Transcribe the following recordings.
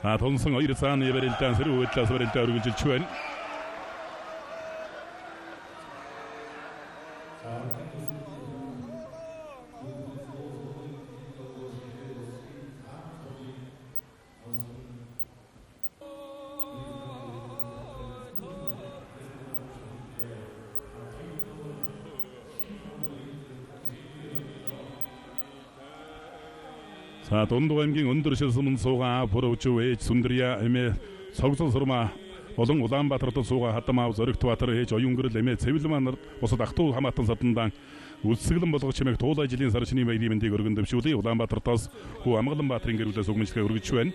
Тонсон 2 цагааны барилдаан сэрүү байдлаас барилдаа үргэлжилж байна. Дундуу аймгийн өндөр шилсүмэн суугаа Бүрөвч ээж Сүндрия эмээ Цогцол сурма болон Улаанбаатарт суугаа Хадамаав Зоригтбаатар ээж Оюнгөрл эмээ Цэвэлманар бусад Ахтуу хамаатан садандан үлсгэлэн болгох чимээг туулай жилийн сар шинийн баярын мэндийг өргөн дэвшүүлээ. Улаанбаатартаас хүү Амгаланбаатарын гэрүүлээс угмжлэгээ өргөж байна.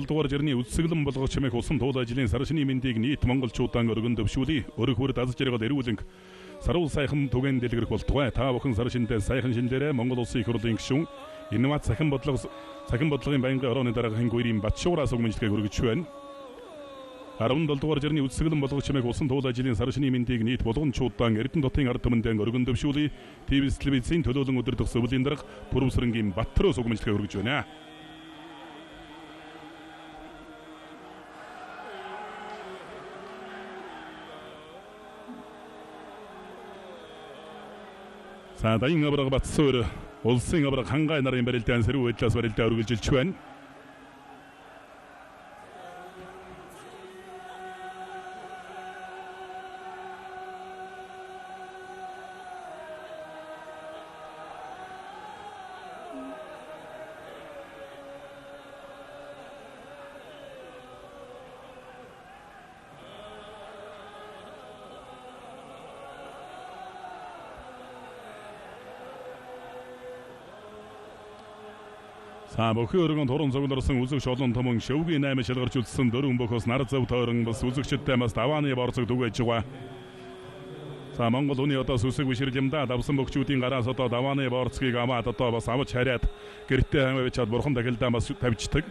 Дугаар жирний үлсгэлэн болгох чимээх усан туулай жилийн сар шинийн мэндийг нийт монголчуудаа өргөн дэвшүүлээ. Өргөхөр даз жаргал эрүүлэнг саруу сайхан түгээн дэлгэрэх болтугай. Та бүхэн сар шиндээ сайхан шиндээрээ Монгол Улсын их хурлын гишүүн Инновац цахим бодлогын байнгын орооны дараагийн гүрийн Батшуураас угмжлэгээ өргөж байна. 17 дугаар жирний үлсгэлэн болгох чимээх усан туулай жилийн сар шинийн мэндийг нийт болгончуудаа Эрдэнэ дотын ард түмэндээ өргөн дэвшүүлээ. ТV телевизийн төлөөлөн өдөрдөх зөвлөлийн дарга Бүрэмсрэнгийн Баттараас угмжлэгээ өргөж байна. Дайн авраг Батсуур улсын авраг хангай нарын барилдаан сэрүү байдлаас барилдаа үргэлжилж байна. Бүхэн өргөн туран цугларсан үзэгч олон томон шөвгийн 8 шалгарч үлдсэн 4 бөхөөс нар зав тойрон бас үзэгчдтэй бас давааны борцог түгэж байгаа. Монгол үний одоо сүсэг бишрэл юм да. Давсан бөхчүүдийн гараас одоо давааны борцгийг аваад одоо бас авч хараад гэртээ хамаавчаад бурхан дахилдаа бас тавьждаг.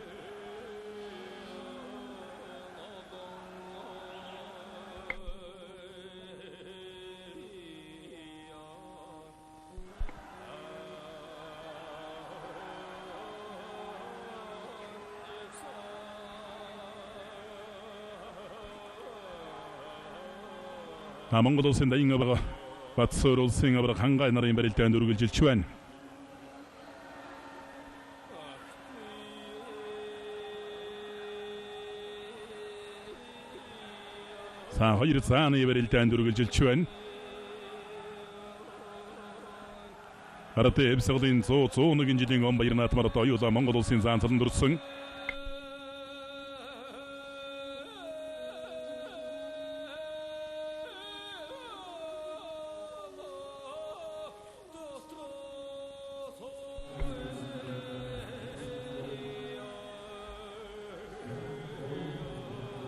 Монгол улсын дайн авраг Батсуур улсын авраг хангай нарын барилдаанд үргэлжилж байна. Хоёр цагааны барилдаанд үргэлжилж байна. Араты эвсэглын 101 жилийн он баяр наадмаар одоо оюулаа Монгол улсын заан цалан дүрсэн.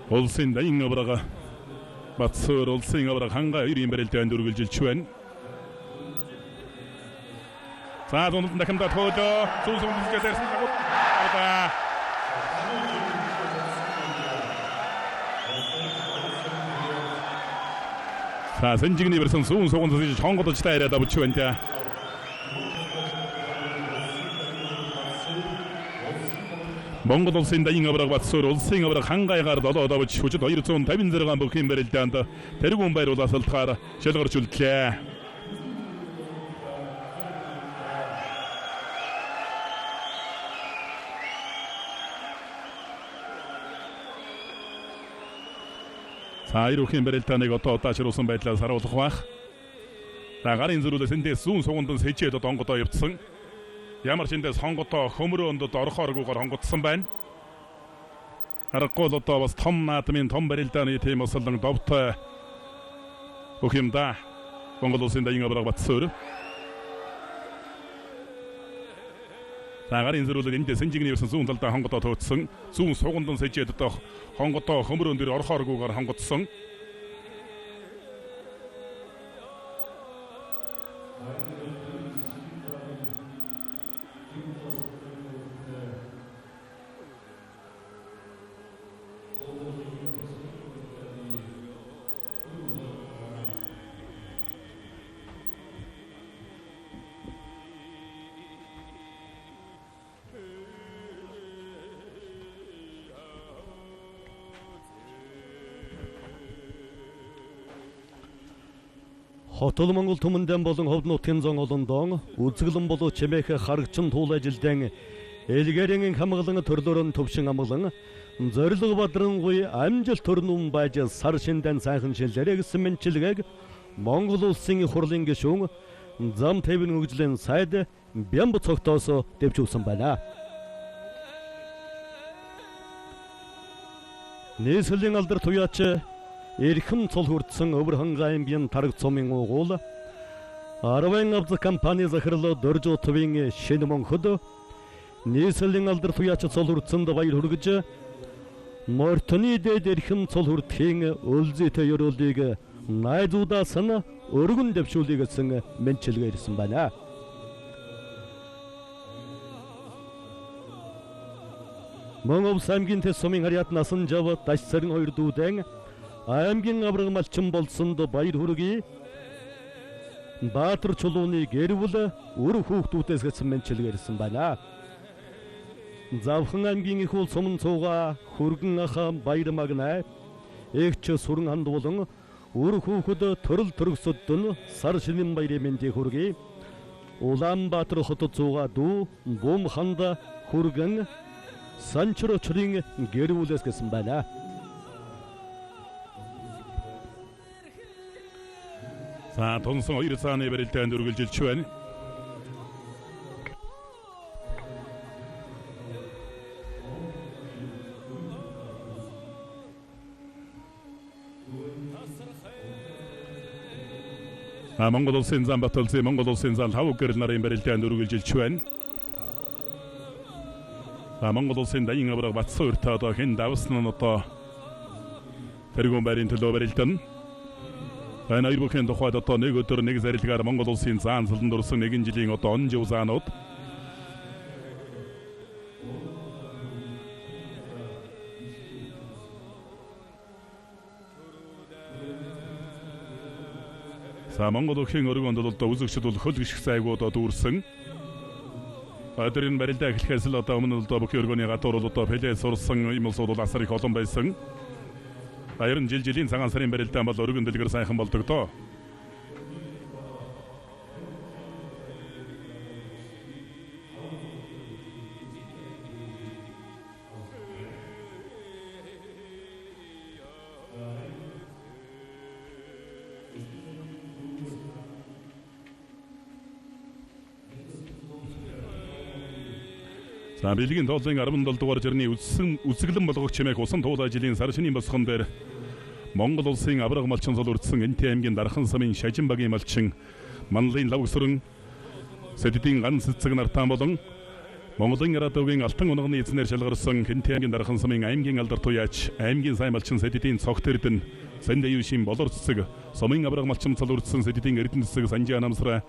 Улсын дайн авраг Батсуур улсын авраг хангай хоёрын барилдаанд үргэлжилж байна. Дунд дахимдаа тоолоо сүүс өмсгөө дээрсэн дагуу аваа. Сэнжигний версэн сүүн суган зэж хонгодож таараад авч байна. Монгол улсын дайн авраг Батсуур улсын авраг хангайгаар долоод авч хүчит 256 бүхэн барилдаанд тэргүүн байруулаас алтгаар шалгарч үлдлээ. Хоёр бүхэн барилдааныг одоо удаашруулсан байдлаар харуулах бах. Гарын зөрүүлээс эндээс зүүн сугандан сэжээд одоо онгодоо явцсан. Ямар ч эндээс хонгодоо хөмрөө ондод орохооргүйгээр хонгодсон байна. Харахгүй одоо бас том наадмын том барилдааны тийм ослон довтой бүх юм да. Монгол улсын дайн авраг Батсуур. Гарын зөрүүлээр эндээс сэнжигний версэн зүүн талдаа хонгодоо төөцсөн. Зүүн сугандан сэжээд одоо хонгодоо хөмрөө өндөр орохооргүйгээр хонгодсон. Хотол Монгол түмэндэн болон ховд нутгийн зон олондон үзэглэн болоо чимээх харагчин туул ажилдан элгэрийн хамгаалан төрлөөрөн төвшин амгалан зорилго бадрангуй амжилт төрнүн байж сар шиндэн сайхан шилэрэг сэмэнчилгээг Монгол улсын их хурлын гишүүн зам тайван хөгжлийн сайд Бямб цогтоос дэвжүүлсэн байна. Нийслэлийн алдар туяач эрхэм цол хүрдсэн өвөрхөн аймгийн тараг цомын угуул 10 авз компани захирлоо дөрж утвын шинэ Монход нийслэлийн алдар туяач цол хүрдсэнд баяр хүргэж мортны дэд эрхэм цол хүрдэхийн өлзөтэй ёроолыг найзуудаас нь өргөн дэвшүүлэх гэсэн мэнчилгээ ирсэн байна. Монгол аймгийн тэс сумын харьяат насан жав даш сарын 2 дүүдэн аймгийн авраг малчин болсонд баяр хүргэе. Баатар чулууны гэрвэл үр хүүхдүүдээс гэсэн мэнчилгээ ирсэн байна. Завхан аймгийн их уул сумын цууга хүргэн аха баяр магнаа эгч сүрэн ханд болон үр хүүхэд төрөл төрөсөдөн сар шинэн баярын мэндийг хүргэе. Улаанбаатар хотод цууга дүү бум ханда хүргэн санчро чрын гэрүүлээс гэсэн байна. За тонсон 2 цагааны барилдаанд үргэлжилж байна. Монгол улсын зам баталсан Монгол улсын зал хав гэрэл нарын барилдаанд үргэлжилж байна. Монгол улсын дайын авраг Батсан урт одоо хэн давсан нь одоо тэргүүн байрын төлөө барилдан. Баяр бүхэн тухайд одоо нэг өдөр нэг зарилгаар Монгол улсын заан залан дурсан нэгэн жилийн одоо он жив заанууд Монгол өхийн өргөнд одоо үзэгчд бол хөл гიშг сайгуудад дүүрсэн. Өдрийн барилдаа эхлэхээс л одоо өмнө одоо бүхий өргөний гадуур бол одоо плээ сурсан юм сууд бол асар их олон байсан. Баяр нь жилийн цагаан сарын барилдаан бол өргөн дэлгэр сайхан болдог доо. За бэлгийн тоолын 17 дугаар жирний үсгэлэн болгох чимээх усан туул ажлын сар шинийн босгон дээр Монгол улсын авраг малчин цол үрдсэн Энти аймгийн Дархан самын Шажин багийн малчин Манлын лавгсрын сэддийн ганц цэцэг нартаан болон Монголын радиогийн алтан унганы эзнэр шалгарсан Энти аймгийн Дархан самын аймгийн алдар туяач аймгийн сайн малчин сэддийн цогт эрдэн Сандаюшин болор цэцэг сумын авраг малчин цол үрдсэн сэддийн эрдэн цэцэг Санжи анамсраа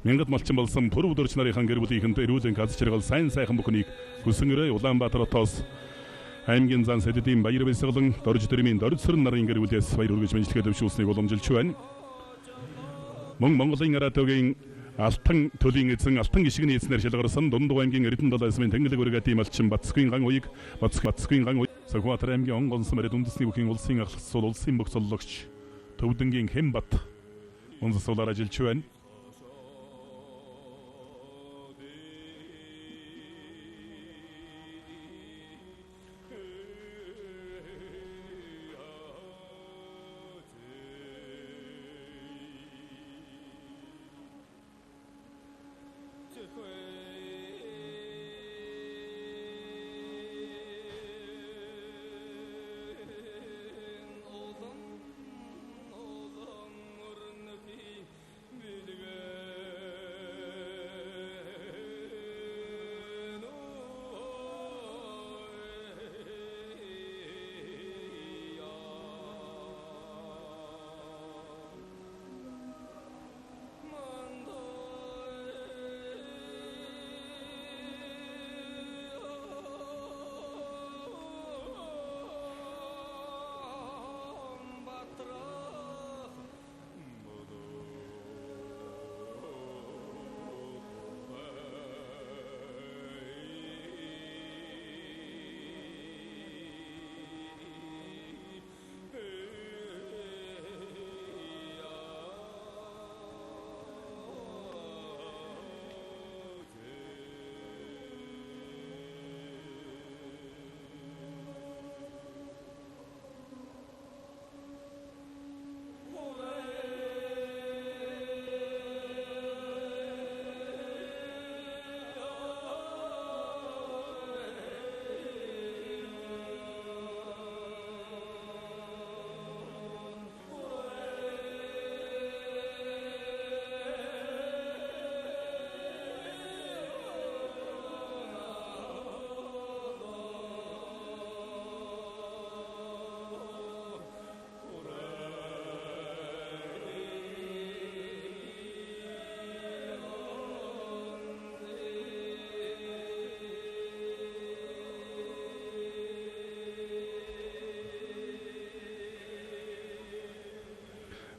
мянгад малчин болсон пүр өдөрч нарын гэрүүлийнхэнд эрүүлэн каз чиргал сайн сайхан бүхнийг хүсэнгэрэй Улаанбаатар хотоос аймгийн зан сэддийн баяр бэлсгэлэн дорж дөрмийн доржсрын нарын гэрүүлээс баяр хүргэж мэдлэгээ дэвшүүлснийг уламжилж байна. Монголын радиогийн алтан төлийн эзэн алтан гişгний эзнэр шалгарсан Дундуг аймгийн Эрдэнэ далайсмын Тэнгэлэг өргөдийн малчин Бацгийн ган уяг Бацгийн ган Сахватар аймгийн Онгонсон мөрөд үндэсний бүхийн улсын ахлах сул улсын бүх цоллогч Төвдөнгийн Хэмбат унсуулаар ажиллаж байна.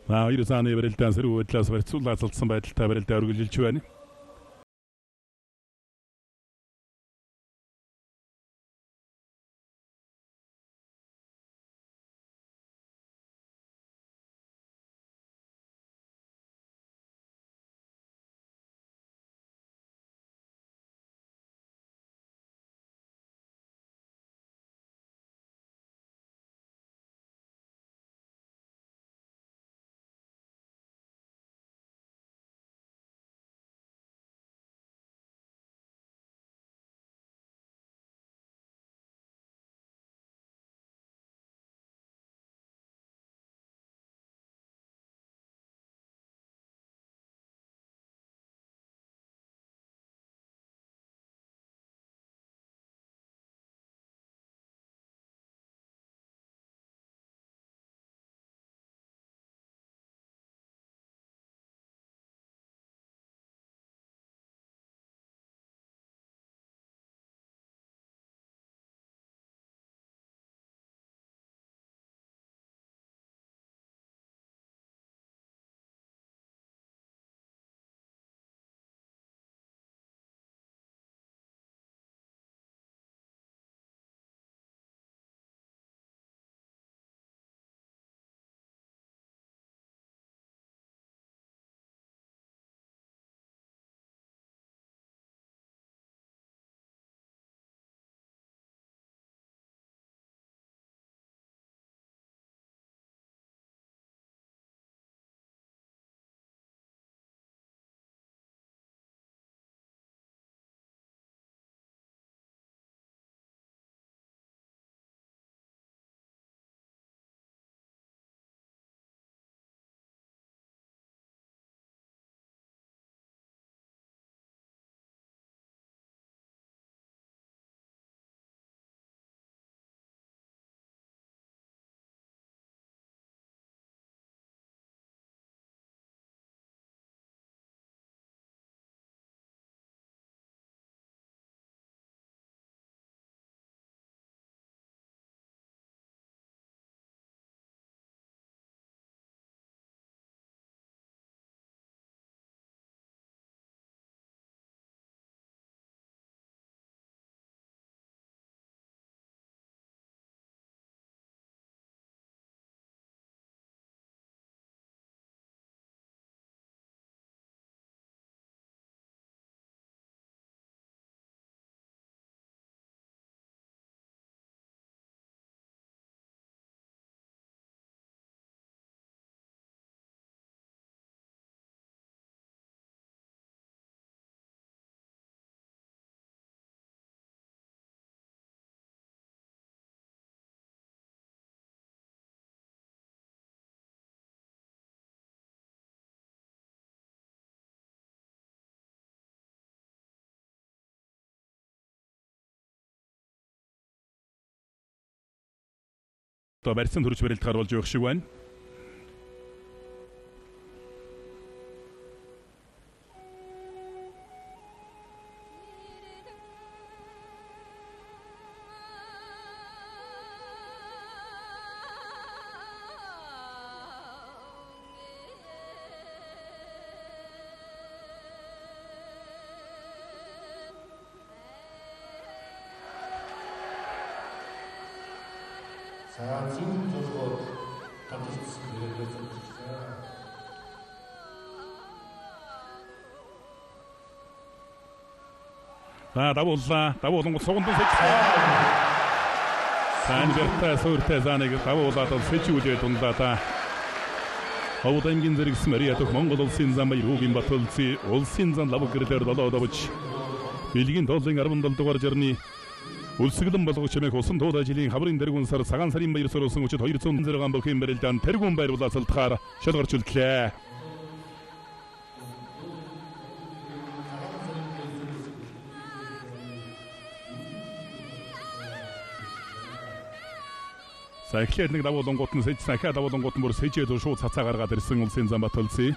Хоёр зааны барилдаан сэрүү байдлаас барьцуулаацалдсан байдалтай барилдаа үргэлжилж байна. Одоо барьсан төрж барилд гаруулж явах шиг байна. За зүүн толгойд гадарцсан хэрэглээ зөвшөөрсөн. Давуулан сугандсан сэж. Сайн бэртэ сууртай зааныг давуулаад сэжүүлээ дунлаа. Хавдангин зэрэгс Мариатох Монгол улсын зам баяргийн баталци улсын зам лав гэрлэр долоодовч Билгийн толлын 17 дугаар жарны Үлсгэлэн болгож чимээх усан тууд ажлын хаврын дэргүүн сар цагаан сарын баяр сөрөөсөн өчид 206 бүхэн барилдаан тэргүүн байруулаасалтахаар шалгарч үлдлээ. Эхлээд нэг давуулангууд нь сэж сахиа давуулангууд нь бүр сэжээд шууд цацаа гаргаад ирсэн улсын зам баталци.